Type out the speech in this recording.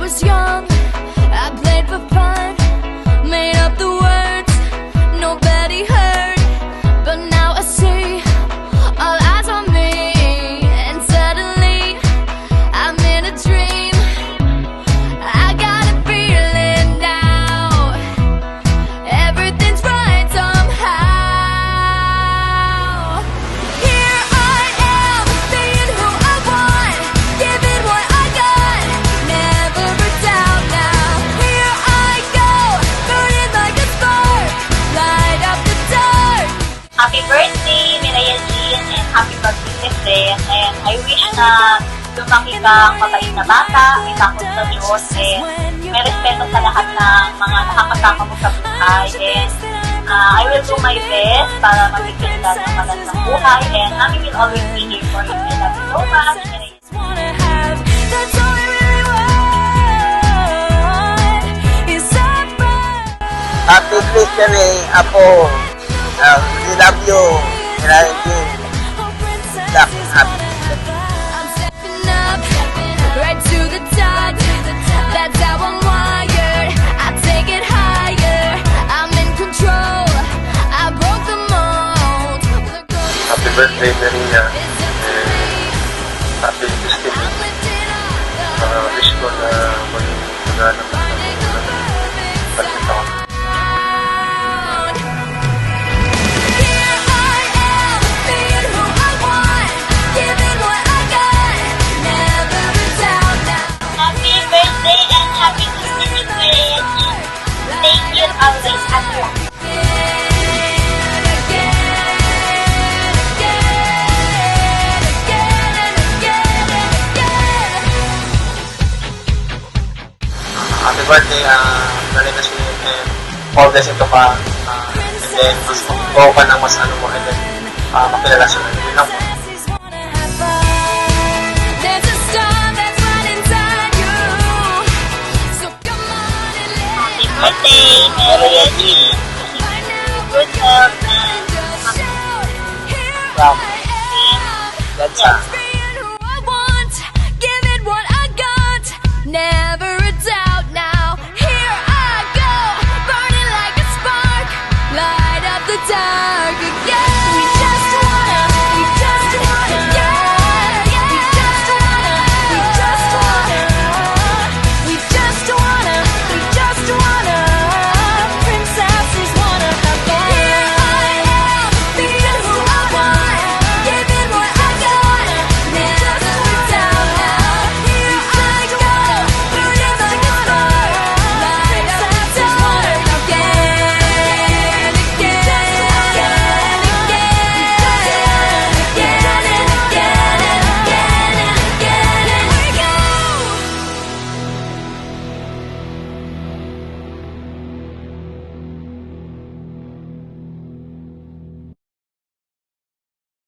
was young, I played for fun, made up the words nobody heard. But now I see all eyes on me, and suddenly I'm in a dream. I got a feeling now everything's right somehow. Here I am, being who I want, giving what I got, never a doubt now. Here I go, burning like a spark, light up the dark. Happy birthday, Miraya Jean, and happy baptism din. And I wish na lumaki kang mabait na bata, may takot sa Diyos, and may respeto sa lahat ng mga nakakasama mo sa buhay. And I will do my best para mabigyan ka ng magandang buhay, and Mami will always be here for you. I love you so much, Miraya. Wanna have, that's all I really want, is somebody. Happy birthday, Apo. We love you. Miraya Jean. Happy I'm stepping up, right to the top. That's how I'm wired. I take it higher. I'm in control. I broke the mold. Happy birthday, Maria. Happy Thanksgiving. Wish ko na magana ka sa pagkita ko. Here I am, being who I want, giving what I got, never a doubt now. Happy birthday and happy Thanksgiving, Miraya Jean. Thank you always as well. Happy birthday, galing na siya, and all blessing to ka, and then mas mag-go ka ng mas ano mo, and then makilala siya na yun lang po. There's a star that's right inside you, so come on and let Happy birthday, Miraya Jean. Good health and it show. Here Wow. I am. That's